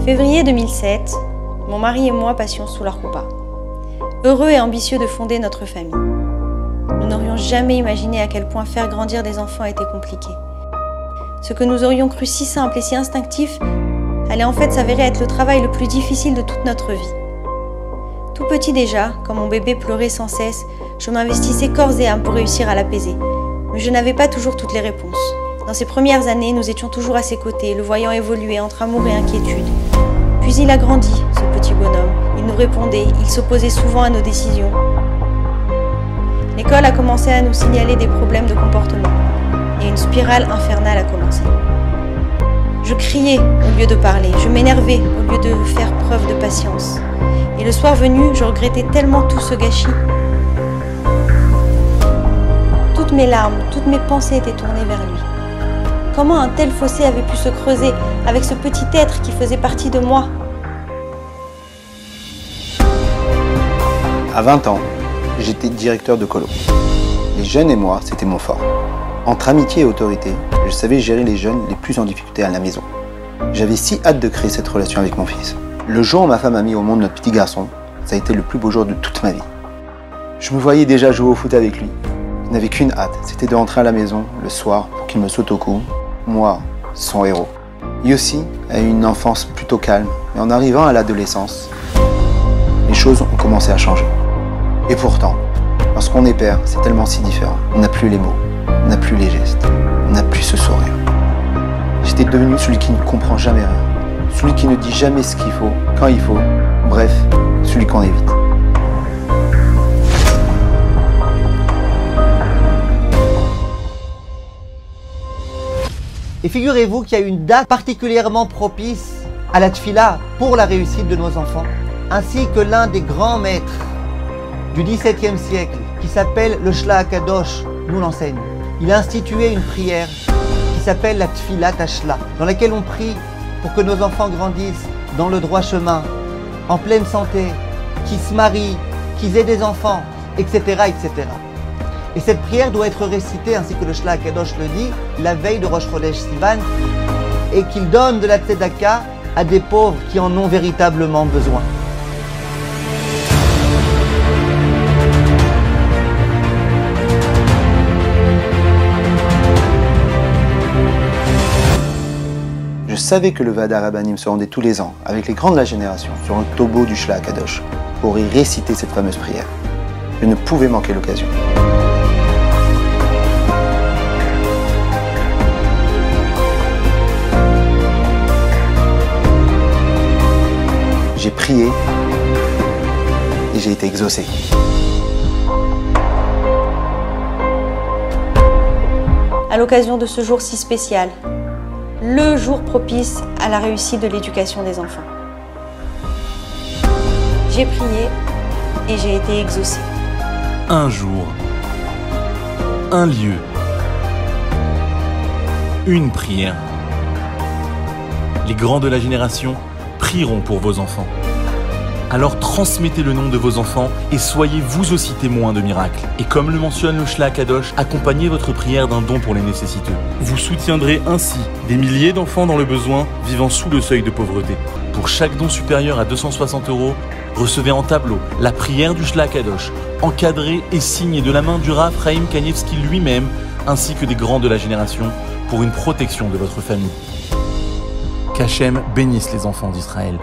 Février 2007, mon mari et moi passions sous leur coupa. Heureux et ambitieux de fonder notre famille. Nous n'aurions jamais imaginé à quel point faire grandir des enfants était compliqué. Ce que nous aurions cru si simple et si instinctif allait en fait s'avérer être le travail le plus difficile de toute notre vie. Tout petit déjà, quand mon bébé pleurait sans cesse, je m'investissais corps et âme pour réussir à l'apaiser. Mais je n'avais pas toujours toutes les réponses. Dans ces premières années, nous étions toujours à ses côtés, le voyant évoluer entre amour et inquiétude. Puis il a grandi, ce petit bonhomme. Il nous répondait, il s'opposait souvent à nos décisions. L'école a commencé à nous signaler des problèmes de comportement. Et une spirale infernale a commencé. Je criais au lieu de parler, je m'énervais au lieu de faire preuve de patience. Et le soir venu, je regrettais tellement tout ce gâchis. Toutes mes larmes, toutes mes pensées étaient tournées vers lui. Comment un tel fossé avait pu se creuser avec ce petit être qui faisait partie de moi? À 20 ans, j'étais directeur de colo. Les jeunes et moi, c'était mon fort. Entre amitié et autorité, je savais gérer les jeunes les plus en difficulté à la maison. J'avais si hâte de créer cette relation avec mon fils. Le jour où ma femme a mis au monde notre petit garçon, ça a été le plus beau jour de toute ma vie. Je me voyais déjà jouer au foot avec lui. Je n'avais qu'une hâte, c'était de rentrer à la maison le soir pour qu'il me saute au cou. Moi, son héros. Yossi a eu une enfance plutôt calme, mais en arrivant à l'adolescence, les choses ont commencé à changer. Et pourtant, lorsqu'on est père, c'est tellement si différent. On n'a plus les mots, on n'a plus les gestes, on n'a plus ce sourire. J'étais devenu celui qui ne comprend jamais rien, celui qui ne dit jamais ce qu'il faut, quand il faut, bref, celui qu'on évite. Et figurez-vous qu'il y a une date particulièrement propice à la tfila pour la réussite de nos enfants, ainsi que l'un des grands maîtres du XVIIe siècle, qui s'appelle le Shla HaKadosh, nous l'enseigne. Il a institué une prière qui s'appelle la Tfilat HaShla, dans laquelle on prie pour que nos enfants grandissent dans le droit chemin, en pleine santé, qu'ils se marient, qu'ils aient des enfants, etc., etc. Et cette prière doit être récitée, ainsi que le Shla HaKadosh le dit, la veille de Rosh Chodesh Sivan, et qu'il donne de la tzedaka à des pauvres qui en ont véritablement besoin. Je savais que le Vada Rabbanim se rendait tous les ans, avec les grands de la génération, sur un tombeau du Shla HaKadosh, pour y réciter cette fameuse prière. Je ne pouvais manquer l'occasion. J'ai prié et j'ai été exaucé. À l'occasion de ce jour si spécial, le jour propice à la réussite de l'éducation des enfants. J'ai prié et j'ai été exaucée. Un jour, un lieu, une prière. Les grands de la génération prieront pour vos enfants. Alors transmettez le nom de vos enfants et soyez vous aussi témoins de miracles. Et comme le mentionne le Shla HaKadosh, accompagnez votre prière d'un don pour les nécessiteux. Vous soutiendrez ainsi des milliers d'enfants dans le besoin vivant sous le seuil de pauvreté. Pour chaque don supérieur à 260 €, recevez en tableau la prière du Shla HaKadosh, encadrée et signée de la main du Rav Chaim Kanievski lui-même, ainsi que des grands de la génération, pour une protection de votre famille. Qu'Hachem bénisse les enfants d'Israël.